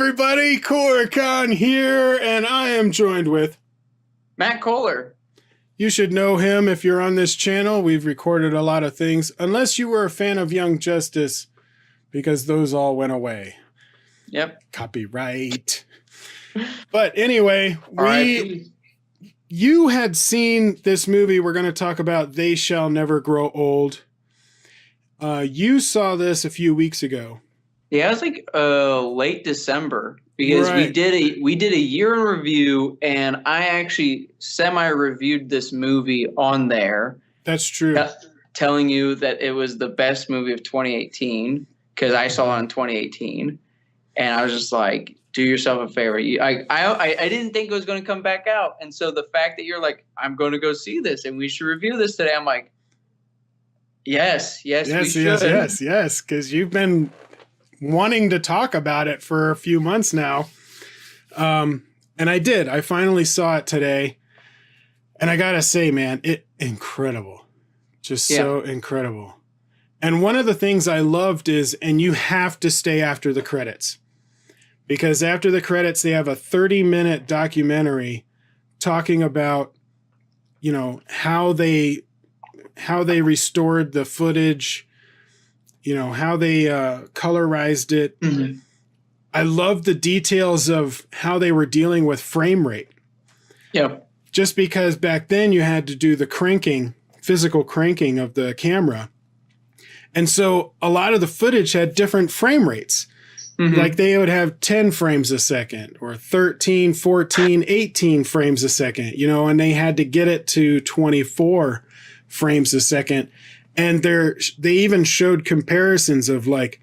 everybody, Koricon here, and I am joined with Matt Kohler. You should know him if you're on this channel. We've recorded a lot of things, unless you were a fan of Young Justice, because those all went away. Yep. Copyright. But anyway, R.I.P. you had seen this movie we're going to talk about, They Shall Never Grow Old. You saw this a few weeks ago. Yeah, it was like late December because Right. we did a year in review, and I actually semi-reviewed this movie on there. That's true. Telling you that it was the best movie of 2018 because I saw it in 2018, and I was just like, do yourself a favor. I didn't think it was going to come back out, and so the fact that you're like, I'm going to go see this and we should review this today, I'm like, yes, we should. Yes, because you've been wanting to talk about it for a few months now. And I did. I finally saw it today. And I gotta say, man, incredible. Just so incredible. And one of the things I loved is, and you have to stay after the credits. Because after the credits, they have a 30-minute documentary talking about, you know, how they restored the footage, you know, how they colorized it. Mm-hmm. I love the details of how they were dealing with frame rate. Yep. Just because back then you had to do the physical cranking of the camera. And so a lot of the footage had different frame rates. Mm-hmm. Like they would have 10 frames a second or 13, 14, 18 frames a second, you know, and they had to get it to 24 frames a second. And they even showed comparisons of like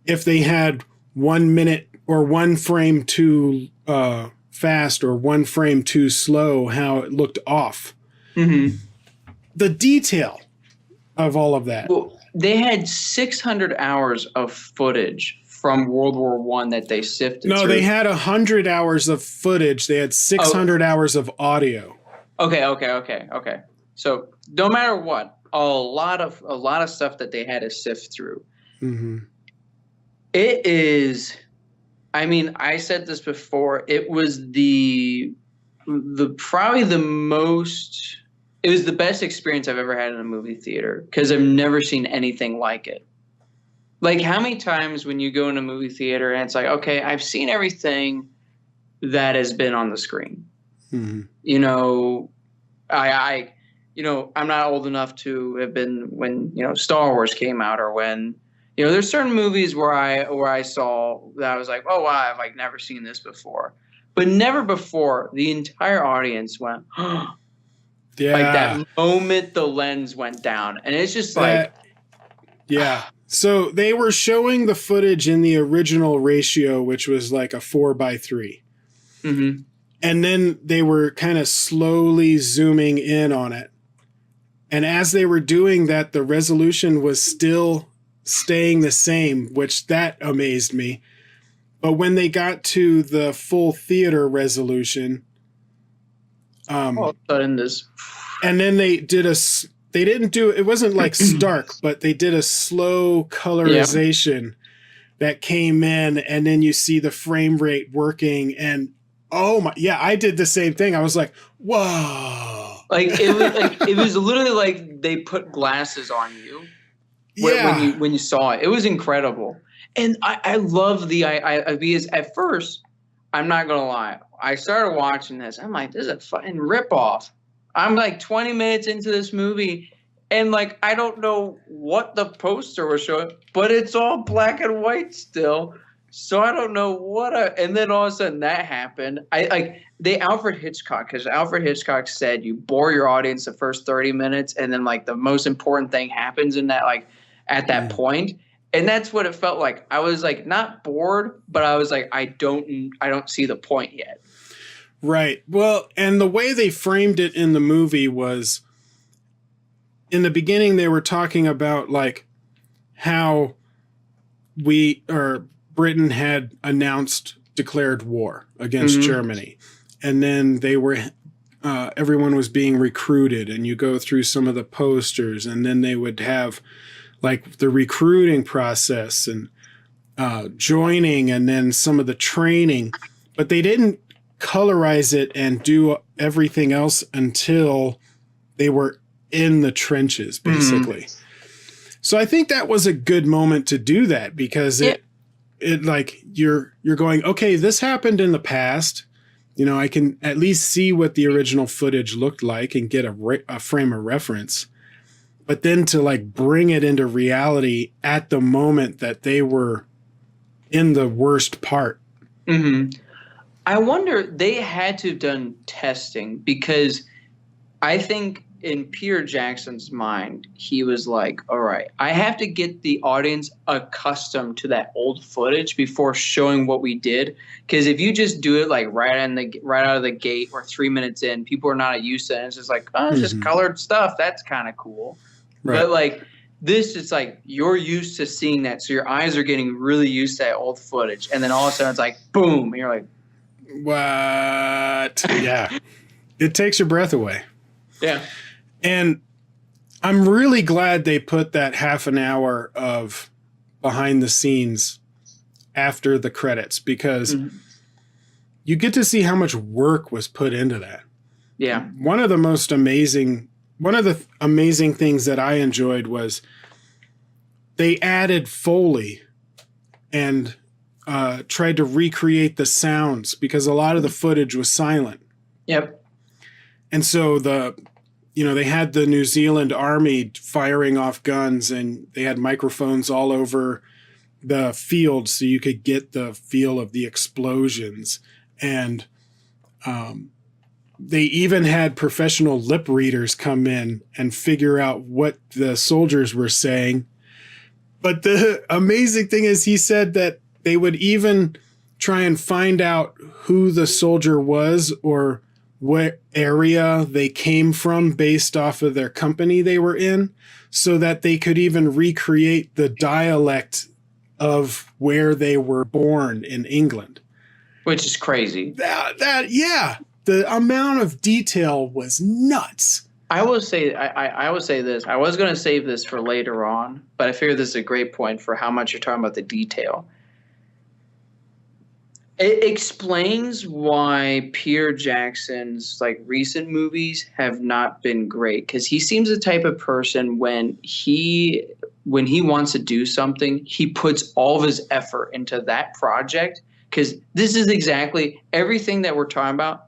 if they had 1 minute or one frame too fast or one frame too slow, how it looked off. Mm-hmm. The detail of all of that. Well, they had 600 hours of footage from World War I that they sifted through. No, they had 100 hours of footage. They had 600 hours of audio. Okay. So no matter what, a lot of stuff that they had to sift through. Mm-hmm. It is, I mean, I said this before. It was probably the most. It was the best experience I've ever had in a movie theater because I've never seen anything like it. Like, how many times when you go in a movie theater and it's like, okay, I've seen everything that has been on the screen. Mm-hmm. You know, I'm not old enough to have been when, you know, Star Wars came out or when, you know, there's certain movies where I saw that I was like, oh, wow, I've like never seen this before. But never before the entire audience went, oh. Yeah. Like that moment the lens went down. And it's just like. Yeah. So they were showing the footage in the original ratio, which was like a 4:3. Mm-hmm. And then they were kind of slowly zooming in on it. And as they were doing that, the resolution was still staying the same, which that amazed me. But when they got to the full theater resolution, all of a sudden this. And then they didn't do, it wasn't like stark, but they did a slow colorization that came in, and then you see the frame rate working, and oh my, yeah, I did the same thing. I was like, whoa. It was literally like they put glasses on you when you saw it. It was incredible. And I love because at first, I'm not going to lie, I started watching this. I'm like, this is a fucking ripoff. I'm like 20 minutes into this movie, and like I don't know what the poster was showing, but it's all black and white still. So I don't know and then all of a sudden that happened. Alfred Hitchcock, because Alfred Hitchcock said you bore your audience the first 30 minutes, and then like the most important thing happens in that, like at that point. And that's what it felt like. I was like not bored, but I was like, I don't see the point yet. Right. Well, and the way they framed it in the movie was, in the beginning, they were talking about like how Britain had declared war against Germany. And then everyone was being recruited, and you go through some of the posters, and then they would have like the recruiting process. And joining and then some of the training, but they didn't colorize it and do everything else until they were in the trenches, basically. So I think that was a good moment to do that, because it like you're going, okay, this happened in the past. You know, I can at least see what the original footage looked like and get a frame of reference. But then to like bring it into reality at the moment that they were in the worst part. I wonder, they had to have done testing, because I think in Peter Jackson's mind, he was like, all right, I have to get the audience accustomed to that old footage before showing what we did. Because if you just do it like right out of the gate or 3 minutes in, people are not used to it. And it's just like, oh, it's just colored stuff. That's kind of cool. Right. But like this, it's like you're used to seeing that. So your eyes are getting really used to that old footage. And then all of a sudden it's like, boom. And you're like, what? Yeah. It takes your breath away. Yeah. And I'm really glad they put that half an hour of behind the scenes after the credits, because you get to see how much work was put into that. Yeah. One of the amazing things that I enjoyed was they added Foley and tried to recreate the sounds, because a lot of the footage was silent. Yep. And so they had the New Zealand Army firing off guns, and they had microphones all over the field so you could get the feel of the explosions. And they even had professional lip readers come in and figure out what the soldiers were saying. But the amazing thing is, he said that they would even try and find out who the soldier was or what area they came from based off of their company they were in, so that they could even recreate the dialect of where they were born in England. Which is crazy. Yeah. The amount of detail was nuts. I will say, I will say this. I was going to save this for later on, but I figured this is a great point for how much you're talking about the detail. It explains why Peter Jackson's like recent movies have not been great, because he seems the type of person when he wants to do something, he puts all of his effort into that project, because this is exactly everything that we're talking about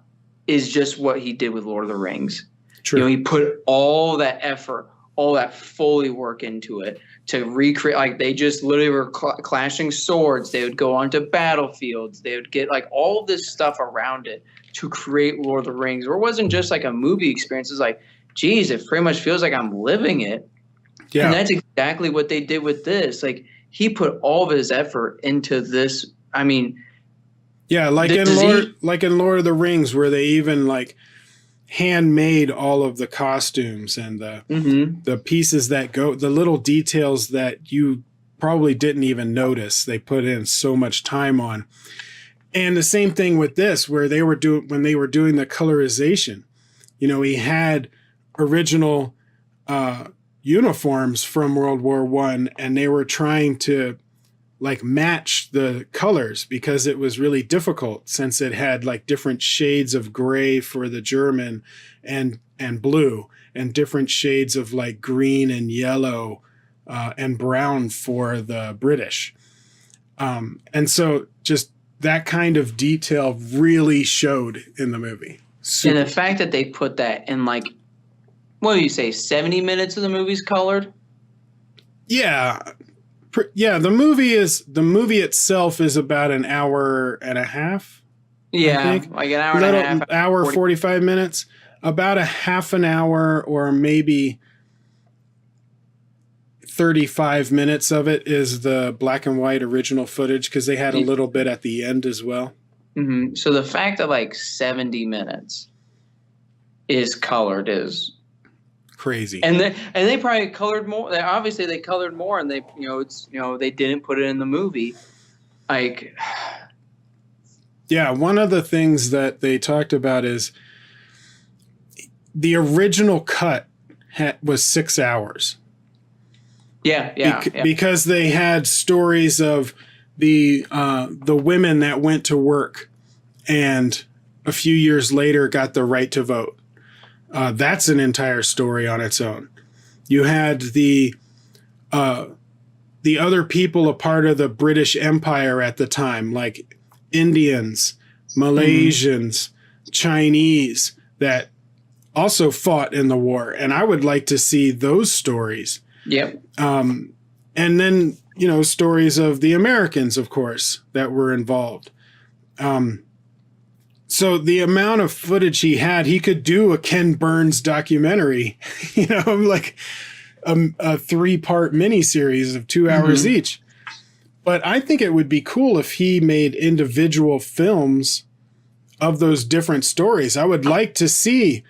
is just what he did with Lord of the Rings. True. You know, he put all that effort, all that Foley work into it to recreate. Like they just literally were clashing swords. They would go onto battlefields. They would get like all this stuff around it to create Lord of the Rings. Or it wasn't just like a movie experience. It's like, geez, it pretty much feels like I'm living it. Yeah. And that's exactly what they did with this. Like he put all of his effort into this. I mean, yeah, like in Lord of the Rings, where they even like handmade all of the costumes and the pieces that go, the little details that you probably didn't even notice. They put in so much time on. And the same thing with this, where they were when they were doing the colorization, you know, he had original uniforms from World War I, and they were trying to like match the colors, because it was really difficult, since it had like different shades of gray for the German and blue, and different shades of like green and yellow and brown for the British. And so just that kind of detail really showed in the movie. And the fact that they put that in like, what do you say, 70 minutes of the movie's colored? Yeah. Yeah, the movie itself is about an hour and a half. Yeah, like an hour and a half. Hour 45 minutes. About a half an hour or maybe 35 minutes of it is the black and white original footage, because they had a little bit at the end as well. Mm-hmm. So the fact that like 70 minutes is colored is crazy. And they probably colored more. Obviously they colored more, and they they didn't put it in the movie. Like, yeah, one of the things that they talked about is the original cut was 6 hours. Yeah. Because they had stories of the women that went to work and a few years later got the right to vote. That's an entire story on its own. You had the other people a part of the British Empire at the time, like Indians, Malaysians, Chinese, that also fought in the war. And I would like to see those stories. Yep. And then, stories of the Americans, of course, that were involved. So the amount of footage he had, he could do a Ken Burns documentary, like a 3-part miniseries of 2 hours each. But I think it would be cool if he made individual films of those different stories. I would like to see,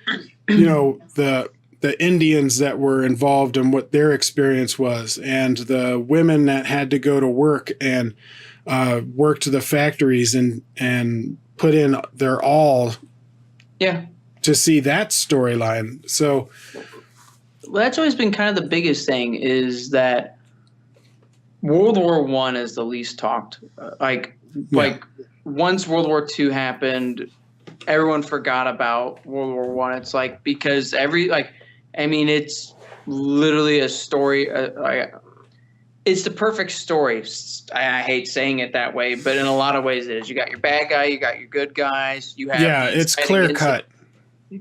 the Indians that were involved and what their experience was, and the women that had to go to work and worked the factories and put in their all. Yeah. To see that storyline. So that's always been kind of the biggest thing, is that World War I is the least talked. Like once World War II happened, everyone forgot about World War I. It's like, because it's literally a story. It's the perfect story. I hate saying it that way, but in a lot of ways it is. You got your bad guy, you got your good guys. You have it's clear cut.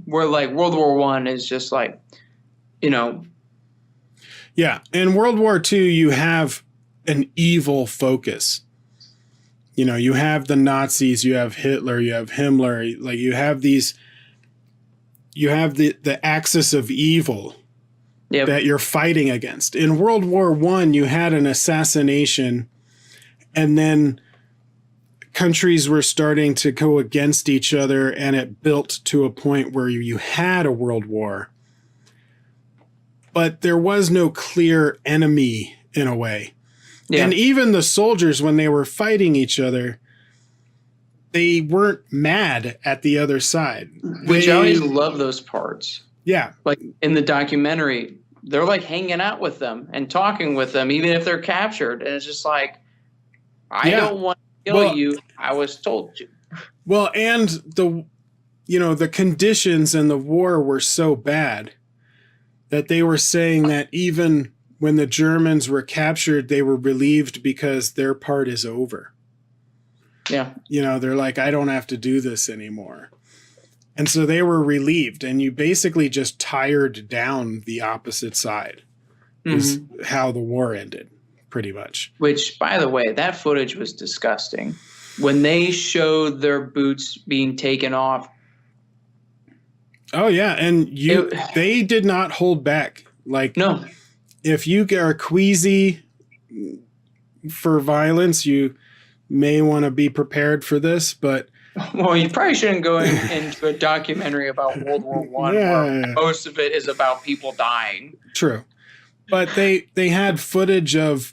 Where like World War I is just like, Yeah, in World War II, you have an evil focus. You have the Nazis, you have Hitler, you have Himmler. Like you have the axis of evil that you're fighting against. In World War I, you had an assassination, and then countries were starting to go against each other, and it built to a point where you had a world war. But there was no clear enemy in a way. Yeah. And even the soldiers, when they were fighting each other, they weren't mad at the other side. Which I always love those parts. Yeah. Like in the documentary, they're like hanging out with them and talking with them, even if they're captured. And it's just like, I don't want to kill you. I was told to. Well, and the conditions in the war were so bad that they were saying that even when the Germans were captured, they were relieved because their part is over. Yeah. They're like, I don't have to do this anymore. And so they were relieved, and you basically just tired down the opposite side is how the war ended, pretty much. Which, by the way, that footage was disgusting. When they showed their boots being taken off. Oh, yeah. And they did not hold back. Like, no. If you are queasy for violence, you may want to be prepared for this, but... Well, you probably shouldn't go into a documentary about World War I, where most of it is about people dying. True. But they had footage of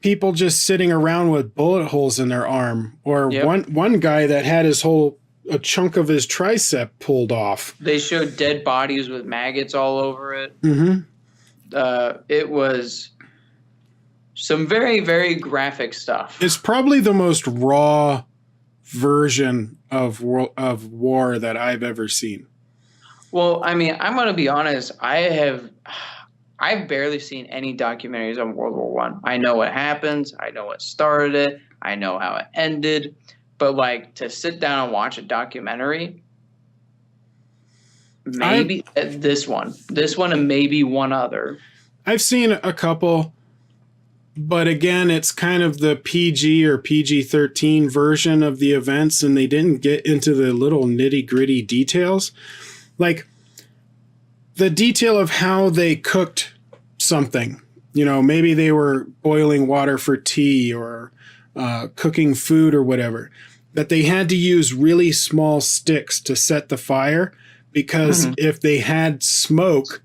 people just sitting around with bullet holes in their arm, or one guy that had a chunk of his tricep pulled off. They showed dead bodies with maggots all over it. Mm-hmm. It was some very, very graphic stuff. It's probably the most raw version of war that I've ever seen. Well, I mean, I'm going to be honest. I've barely seen any documentaries on World War I. I know what happens. I know what started it. I know how it ended. But like to sit down and watch a documentary, maybe this one and maybe one other. I've seen a couple, but again, it's kind of the PG or PG-13 version of the events, and they didn't get into the little nitty-gritty details. Like the detail of how they cooked something. Maybe they were boiling water for tea or cooking food or whatever. That they had to use really small sticks to set the fire, because if they had smoke,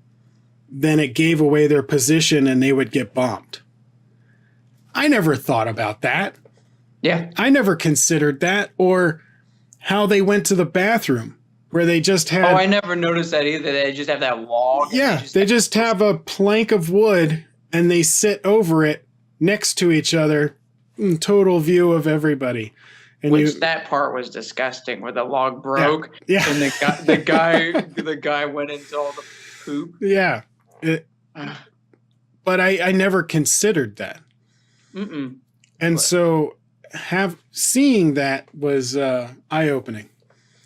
then it gave away their position and they would get bombed. I never thought about that. Yeah. I never considered that, or how they went to the bathroom where they just had... Oh, I never noticed that either. They just have that log. Yeah, they just have a plank of wood and they sit over it next to each other total view of everybody. And that part was disgusting, where the log broke, yeah. and the guy went into all the poop. Yeah, but I never considered that. Mm-mm. And so seeing that was eye-opening.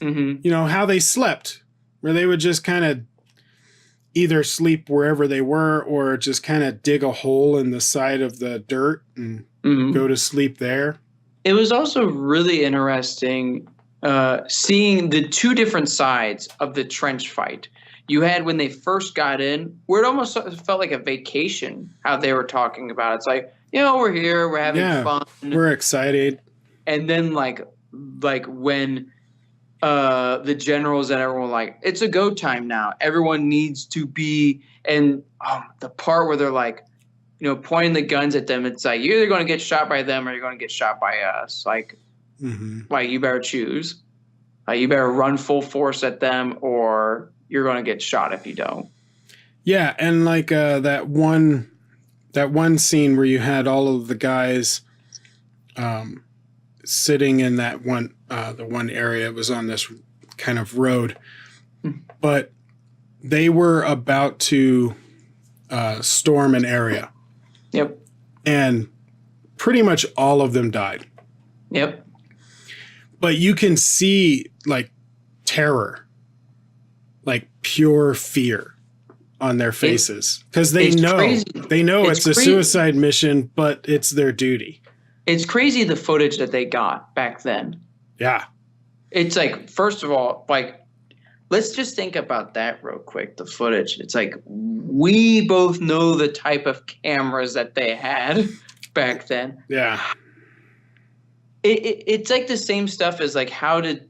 Mm-hmm. You know, how they slept, where they would just kind of either sleep wherever they were or just kind of dig a hole in the side of the dirt and go to sleep there. It was also really interesting seeing the two different sides of the trench fight. You had when they first got in, where it almost felt like a vacation, how they were talking about it. It's like, we're here, we're having fun. We're excited. And then like when the generals and everyone were like, it's a go time now. Everyone needs to be, and the part where they're like, pointing the guns at them, it's like, you're either going to get shot by them or you're going to get shot by us. Like, like you better choose. You better run full force at them or you're going to get shot if you don't. Yeah, and like that one scene where you had all of the guys sitting in that one the one area. It was on this kind of road, but they were about to storm an area. Yep. And pretty much all of them died. Yep. But you can see like terror, like pure fear on their faces, because they know it's a suicide mission, but it's their duty. It's crazy the footage that they got back then. Yeah. It's like, first of all, like, let's just think about that real quick, the footage. It's like, we both know the type of cameras that they had back then. Yeah. It's like the same stuff as like, how did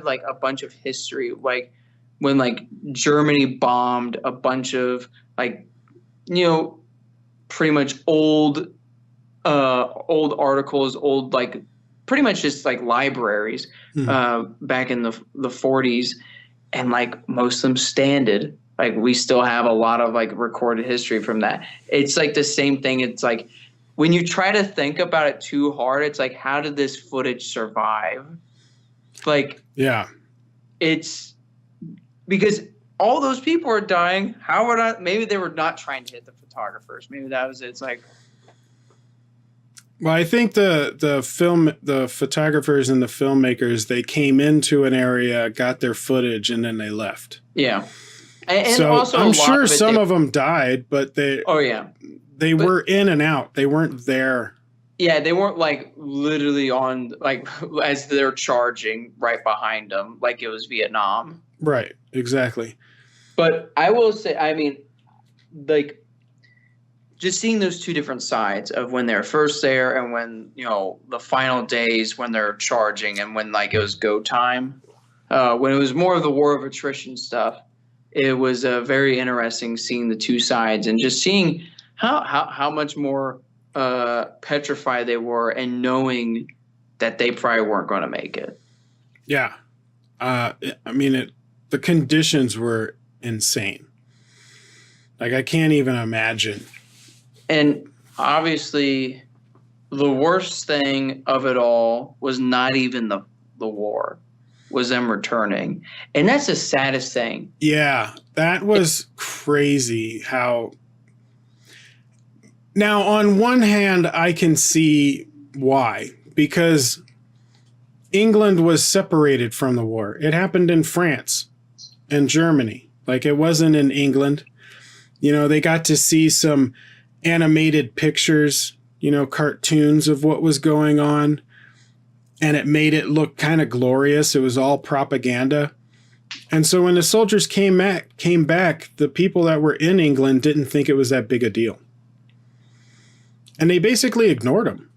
like a bunch of history, like when like Germany bombed a bunch of like, pretty much old articles, old, like pretty much just like libraries back in the 40s. And like most of them standed. Like we still have a lot of like recorded history from that. It's like the same thing. It's like when you try to think about it too hard, it's like, how did this footage survive? Like, yeah, it's because all those people are dying. Maybe they were not trying to hit the photographers. Maybe that was it. It's like, well, I think the photographers and the filmmakers, they came into an area, got their footage, and then they left. Yeah. And so also I'm sure some of them died, but they were in and out. They weren't there. Yeah, they weren't like literally on, like as they're charging right behind them, like it was Vietnam. Right, exactly. But I will say, I mean, like, just seeing those two different sides of when they're first there and when, the final days when they're charging and when like it was go time, when it was more of the war of attrition stuff, it was very interesting seeing the two sides and just seeing how much more petrified they were and knowing that they probably weren't going to make it. Yeah. I mean, the conditions were insane. Like I can't even imagine. And obviously, the worst thing of it all was not even the war, was them returning. And that's the saddest thing. Yeah, that was crazy how... Now, on one hand, I can see why. Because England was separated from the war. It happened in France and Germany. Like, it wasn't in England. They got to see some animated pictures, cartoons of what was going on, and it made it look kind of glorious. It was all propaganda. And so when the soldiers came back, the people that were in England didn't think it was that big a deal. And they basically ignored them.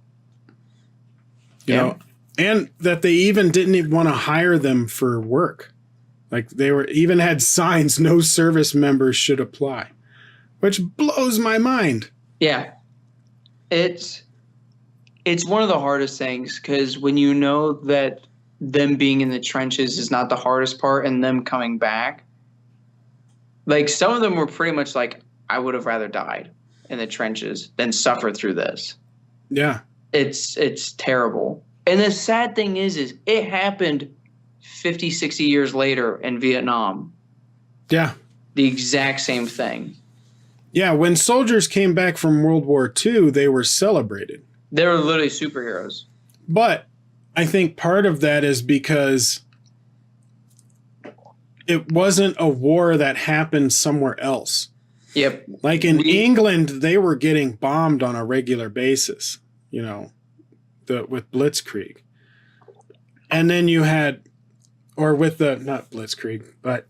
You know, and that they even didn't want to hire them for work. Like they even had signs, no service members should apply. Which blows my mind. Yeah. It's one of the hardest things because when you know that them being in the trenches is not the hardest part and them coming back, like some of them were pretty much like, I would have rather died in the trenches than suffer through this. Yeah. It's terrible. And the sad thing is it happened 50, 60 years later in Vietnam. Yeah. The exact same thing. Yeah, when soldiers came back from World War II, they were celebrated. They were literally superheroes. But I think part of that is because it wasn't a war that happened somewhere else. Yep. Like in England, they were getting bombed on a regular basis, you know, with Blitzkrieg. And then you had, or with the, not Blitzkrieg, but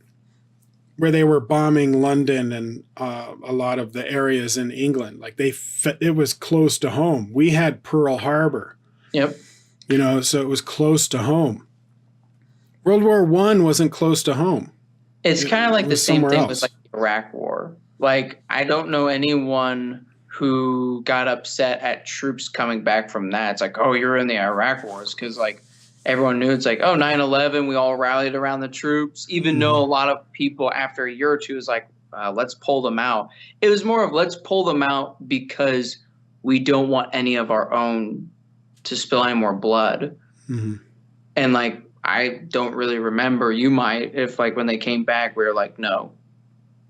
where they were bombing London and a lot of the areas in England. Like it was close to home. We had Pearl Harbor. Yep. You know, so it was close to home. World War I wasn't close to home. It's kind of like the same thing with like the Iraq War. Like, I don't know anyone who got upset at troops coming back from that. It's like, oh, you're in the Iraq Wars, because like everyone knew it's like, oh, 9/11, we all rallied around the troops, even though a lot of people after a year or two was like, let's pull them out. It was more of let's pull them out because we don't want any of our own to spill any more blood. Mm-hmm. And like, I don't really remember, you might, if like when they came back, we were like, no,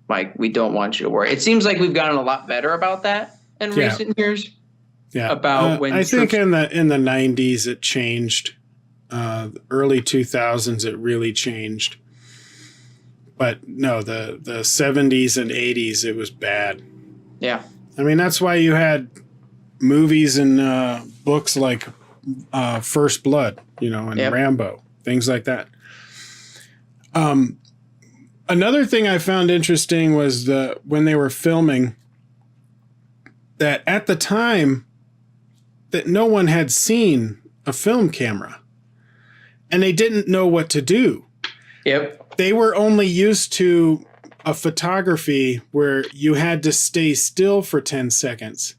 like we don't want you to worry. It seems like we've gotten a lot better about that in recent years. Yeah. About when I think in the 90s it changed. Early 2000s it really changed. But no, the 70s and 80s it was bad. Yeah. I mean, that's why you had movies and books like First Blood, you know, and Rambo, things like that. Another thing I found interesting was when they were filming, that at the time that no one had seen a film camera and they didn't know what to do. Yep. They were only used to a photography where you had to stay still for 10 seconds.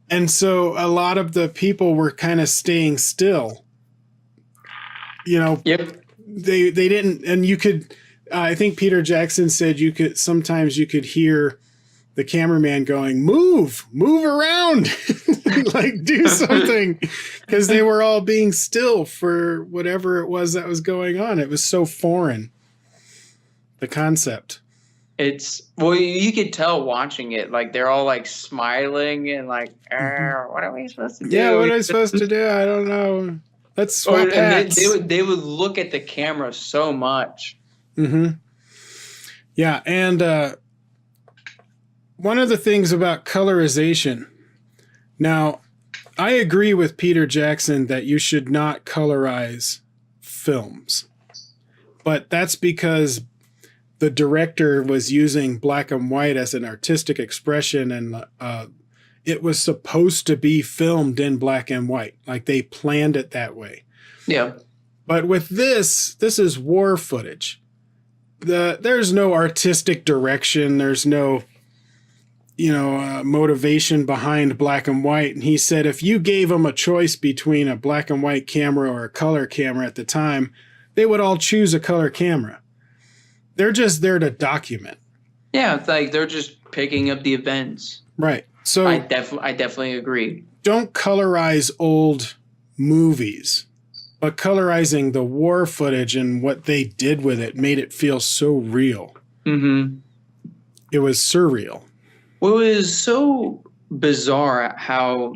And so a lot of the people were kind of staying still. You know, they didn't, and you could, I think Peter Jackson said sometimes you could hear the cameraman going, move around, like do something, because they were all being still for whatever it was that was going on. It was so foreign, the concept. Well, you could tell watching it, like they're all like smiling and like, what are we supposed to do? Yeah, what are I supposed to do? I don't know. Let's swap hats. They would look at the camera so much. Mm-hmm. Yeah, and one of the things about colorization. Now, I agree with Peter Jackson that you should not colorize films. But that's because the director was using black and white as an artistic expression, and it was supposed to be filmed in black and white. Like they planned it that way. Yeah. But with this is war footage. There's no artistic direction. There's no, motivation behind black and white. And he said if you gave them a choice between a black and white camera or a color camera at the time, they would all choose a color camera. They're just there to document. Yeah, it's like they're just picking up the events. Right. So I definitely agree. Don't colorize old movies, but colorizing the war footage and what they did with it made it feel so real. Mm-hmm. It was surreal. Well, it was so bizarre how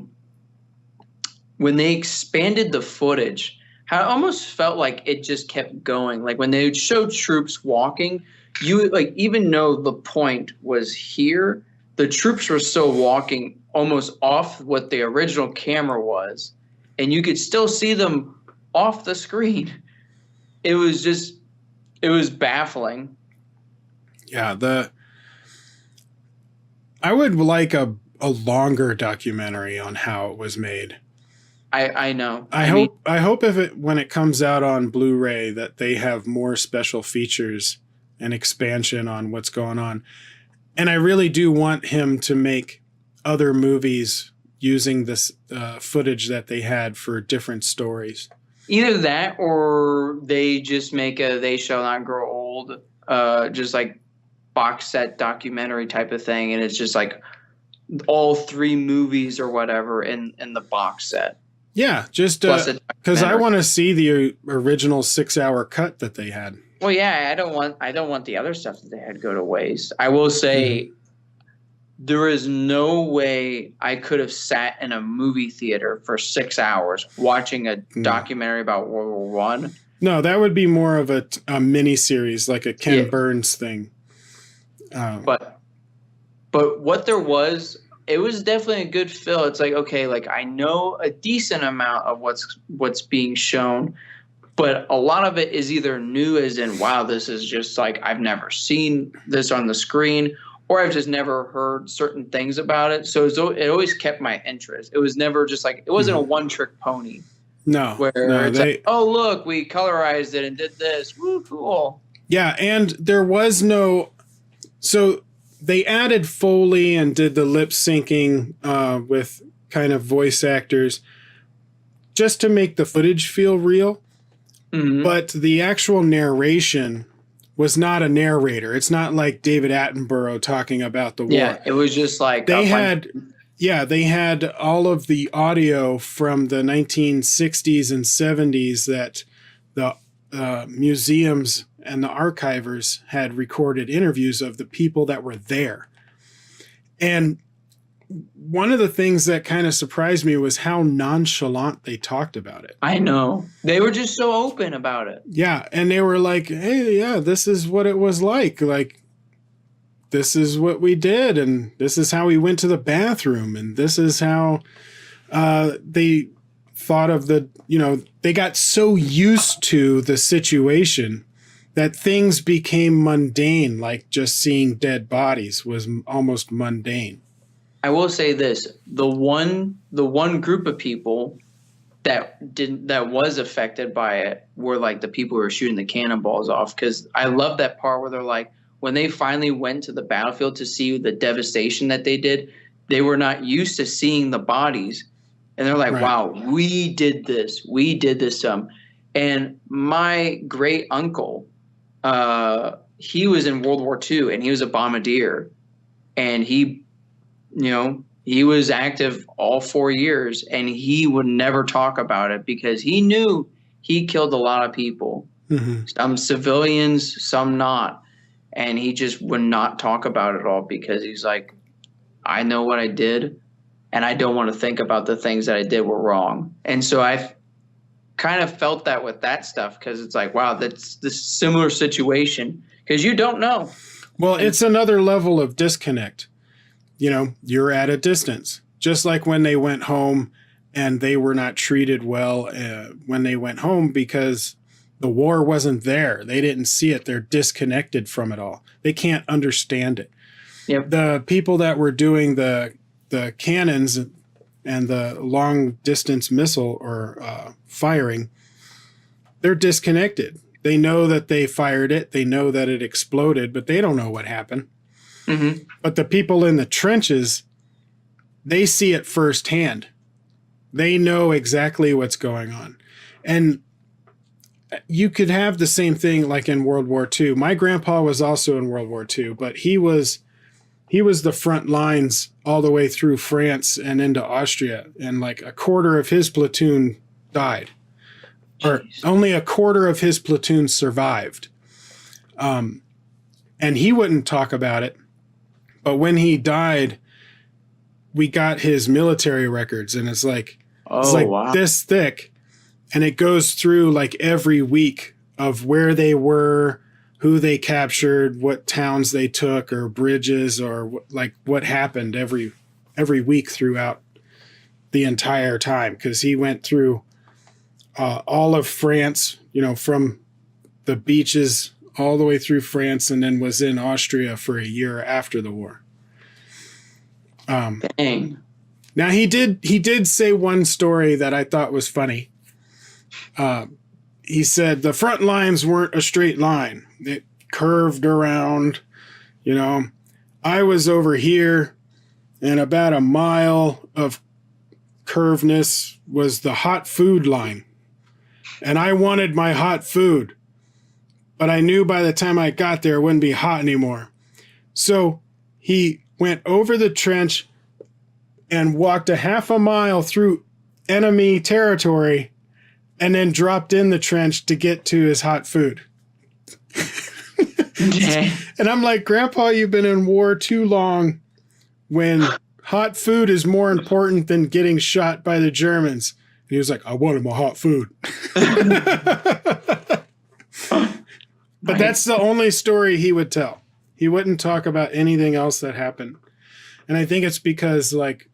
when they expanded the footage, how it almost felt like it just kept going. Like when they would show troops walking, you would, like, even though the point was here, the troops were still walking almost off what the original camera was, and you could still see them off the screen. It was baffling. Yeah, I would like a longer documentary on how it was made. I know. I hope when it comes out on Blu-ray that they have more special features and expansion on what's going on. And I really do want him to make other movies using this footage that they had for different stories. Either that or they just make a They Shall Not Grow Old, just like box set documentary type of thing. And it's just like all 3 movies or whatever in the box set. Yeah, just because I want to see the original 6-hour cut that they had. Well, yeah, I don't want the other stuff that they had go to waste. I will say there is no way I could have sat in a movie theater for 6 hours watching a documentary about World War One. No, that would be more of a mini series, like a Ken Burns thing. But what there was, it was definitely a good fill. It's like, okay, like I know a decent amount of what's being shown, but a lot of it is either new, as in, wow, this is just like I've never seen this on the screen, or I've just never heard certain things about it. So it always kept my interest. It was never just like, it wasn't a one-trick pony. No. It's like, oh, look, we colorized it and did this. Woo, cool. Yeah, and there was no... So they added Foley and did the lip syncing with kind of voice actors just to make the footage feel real. Mm-hmm. But the actual narration was not a narrator. It's not like David Attenborough talking about the war. Yeah, it was just like... They had all of the audio from the 1960s and 70s that the museums and the archivers had recorded interviews of the people that were there. And one of the things that kind of surprised me was how nonchalant they talked about it. I know. They were just so open about it. Yeah. And they were like, hey, yeah, this is what it was like. Like, this is what we did. And this is how we went to the bathroom. And this is how they thought of they got so used to the situation that things became mundane, like just seeing dead bodies was almost mundane. I will say this: the one group of people that was affected by it were like the people who were shooting the cannonballs off. Because I love that part where they're like, when they finally went to the battlefield to see the devastation that they did, they were not used to seeing the bodies, and they're like, right. Wow, we did this some. And my great uncle, he was in World War II and he was a bombardier, and he was active all 4 years, and he would never talk about it because he knew he killed a lot of people, some civilians, some not. And he just would not talk about it all because he's like, I know what I did, and I don't want to think about the things that I did were wrong. And so I kind of felt that with that stuff, because it's like, wow, that's this similar situation, because you don't know. Well, it's another level of disconnect. You're at a distance, just like when they went home and they were not treated well when they went home because the war wasn't there. They didn't see it. They're disconnected from it all. They can't understand it. Yep. The people that were doing the cannons and the long distance missile or firing, they're disconnected. They know that they fired it. They know that it exploded, but they don't know what happened. Mm-hmm. But the people in the trenches, they see it firsthand. They know exactly what's going on. And you could have the same thing like in World War II. My grandpa was also in World War II, but he was the front lines all the way through France and into Austria. And like a quarter of his platoon died. Or only a quarter of his platoon survived. And he wouldn't talk about it. But when he died, we got his military records, and it's like wow. This thick, and it goes through like every week of where they were, who they captured, what towns they took, or bridges, or like what happened every week throughout the entire time, because he went through all of France, from the beaches all the way through France, and then was in Austria for a year after the war. Dang. Now he did say one story that I thought was funny. He said the front lines weren't a straight line. It curved around, I was over here, and about a mile of curvedness was the hot food line. And I wanted my hot food. But I knew by the time I got there, it wouldn't be hot anymore. So he went over the trench, and walked a half a mile through enemy territory and then dropped in the trench to get to his hot food. And I'm like, Grandpa, you've been in war too long when hot food is more important than getting shot by the Germans. And he was like, I wanted my hot food. But that's the only story he would tell. He wouldn't talk about anything else that happened. And I think it's because, like,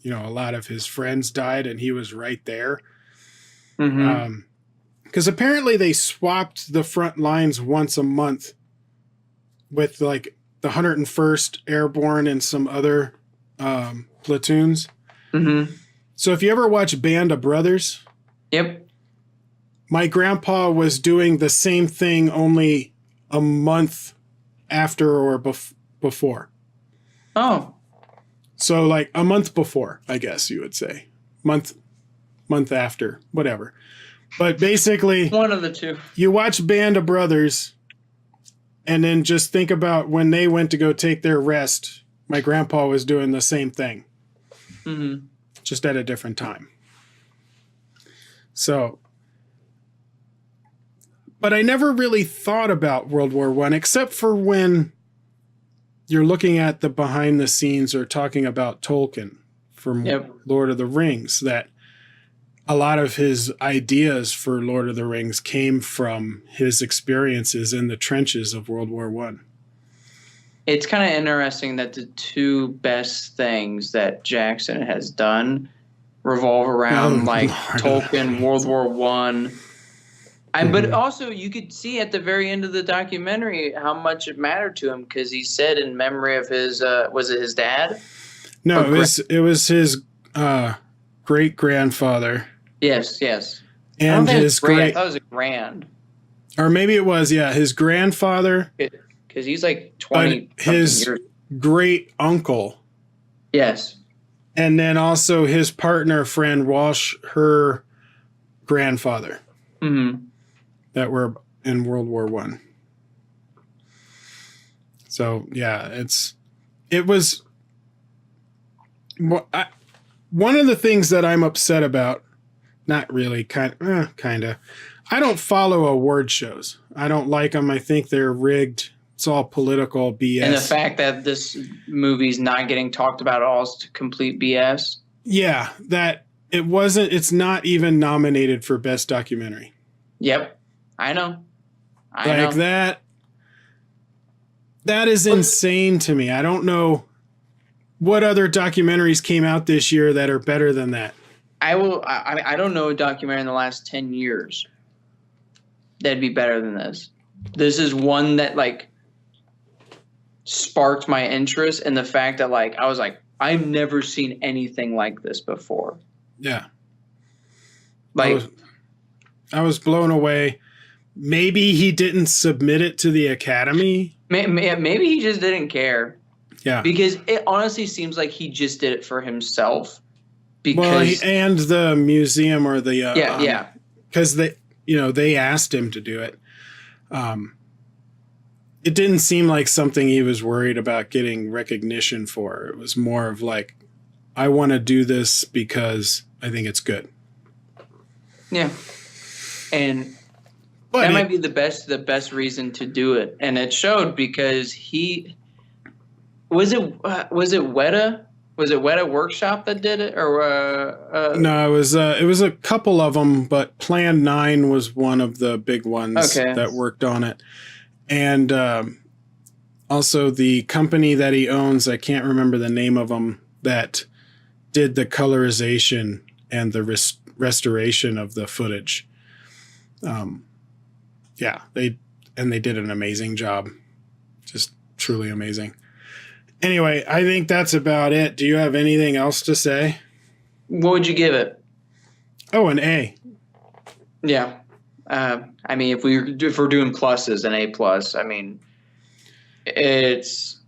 you know, a lot of his friends died and he was right there. Mm-hmm. Because apparently they swapped the front lines once a month with, like, the 101st Airborne and some other platoons. Mm-hmm. So if you ever watch Band of Brothers, yep, my grandpa was doing the same thing only a month after or before. Oh. So like a month before, I guess you would say. Month after, whatever. But basically, one of the two. You watch Band of Brothers and then just think about when they went to go take their rest. My grandpa was doing the same thing. Mm-hmm. Just at a different time. So, but I never really thought about World War I, except for when you're looking at the behind the scenes or talking about Tolkien from Lord of the Rings, that a lot of his ideas for Lord of the Rings came from his experiences in the trenches of World War I. It's kind of interesting that the two best things that Jackson has done revolve around Tolkien, World War I. But also you could see at the very end of the documentary how much it mattered to him, because he said in memory of his, was it his dad? No, it was his great grandfather. Yes. And his great. I thought it was a grand. Or maybe it was, his grandfather. Because he's like 20. His years. great uncle. Yes. And then also his partner, Fran Walsh, her grandfather. Mm-hmm. That were in World War I. So, yeah, it was one of the things that I'm upset about, not really, kind of. I don't follow award shows. I don't like them. I think they're rigged. It's all political BS. And the fact that this movie's not getting talked about at all is complete BS. Yeah, that it's not even nominated for Best Documentary. Yep. I know. That is insane to me. I don't know what other documentaries came out this year that are better than that. I don't know a documentary in the last 10 years that'd be better than this. This is one that sparked my interest in the fact that I was like, I've never seen anything like this before. Yeah. I was blown away. Maybe he didn't submit it to the Academy. Maybe he just didn't care. Yeah. Because it honestly seems like he just did it for himself. Because and the museum or the yeah. Because they asked him to do it. It didn't seem like something he was worried about getting recognition for. It was more of I want to do this because I think it's good. Yeah. And that might be the best reason to do it. And it showed, because was it Weta? Was it Weta Workshop that did it, or no? It was a couple of them, but Plan 9 was one of the big ones that worked on it, and also the company that he owns, I can't remember the name of them, that did the colorization and the restoration of the footage. They did an amazing job, just truly amazing. Anyway, I think that's about it. Do you have anything else to say? What would you give it? Oh, an A. Yeah. I mean, if we're doing pluses, an A+. I mean, it's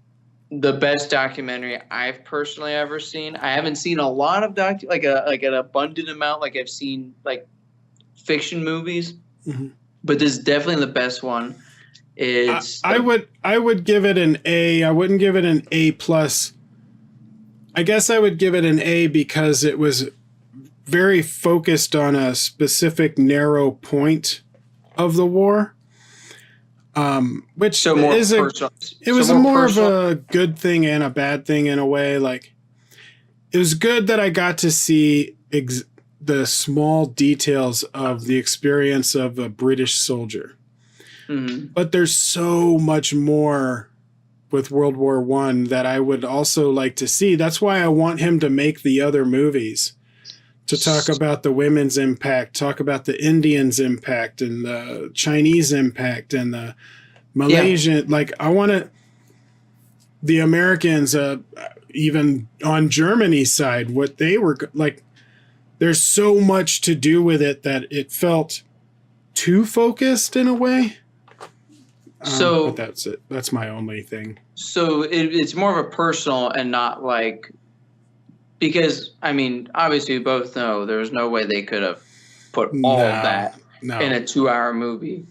the best documentary I've personally ever seen. I haven't seen a lot of an abundant amount. I've seen fiction movies, but this is definitely the best one. I would give it an A. I wouldn't give it an A+, I guess I would give it an A because it was very focused on a specific narrow point of the war. Which So more is personal. it was more of a good thing and a bad thing in a way. Like, it was good that I got to see the small details of the experience of a British soldier. Mm-hmm. But there's so much more with World War I that I would also like to see. That's why I want him to make the other movies, to talk about the women's impact, talk about the Indians' impact and the Chinese impact and the Malaysian. Yeah. Like, I want the Americans, even on Germany's side, what they were like. There's so much to do with it that it felt too focused in a way. But that's it. That's my only thing. So it's more of a personal and not like, because, I mean, obviously we both know there's no way they could have put all of that in a 2-hour movie.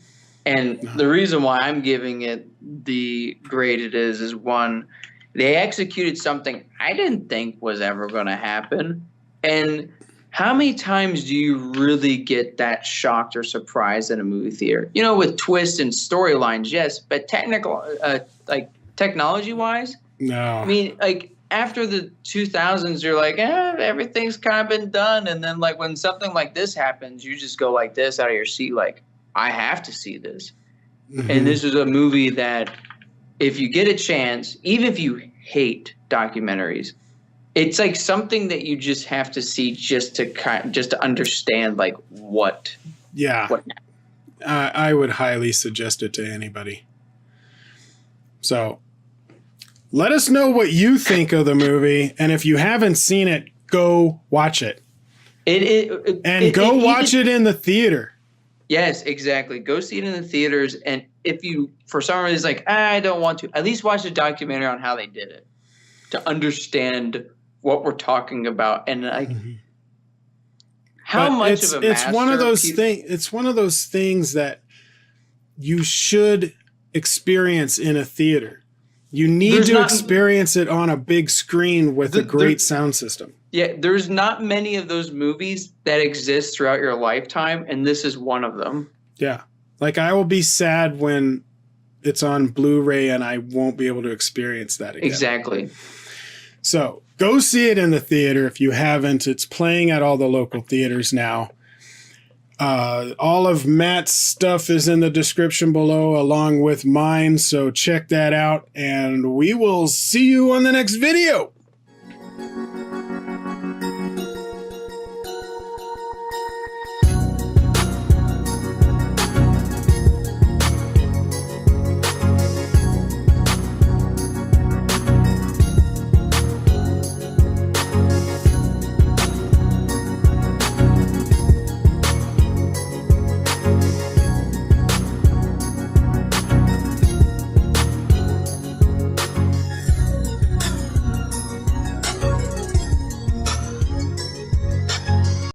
And the reason why I'm giving it the grade it is one, they executed something I didn't think was ever going to happen. And how many times do you really get that shocked or surprised in a movie theater? You know, with twists and storylines, yes, but technology-wise, no. I mean, like, after the 2000s, you're like, everything's kind of been done. And then, like, when something like this happens, you just go like this out of your seat, like, I have to see this. Mm-hmm. And this is a movie that, if you get a chance, even if you hate documentaries, it's like something that you just have to see just to understand, like, what. Yeah. I would highly suggest it to anybody. So let us know what you think of the movie, and if you haven't seen it, go watch it. Go watch it in the theater. Yes, exactly. Go see it in the theaters, and if you, for some reason, is like, I don't want to, at least watch a documentary on how they did it to understand what we're talking about, and like how much of a master. It's one of those things. It's one of those things that you should experience in a theater. You need to experience it on a big screen with a great sound system. Yeah, there's not many of those movies that exist throughout your lifetime, and this is one of them. Yeah. Like, I will be sad when it's on Blu-ray and I won't be able to experience that again. Exactly. So go see it in the theater if you haven't. It's playing at all the local theaters now. All of Matt's stuff is in the description below, along with mine. So check that out, and we will see you on the next video.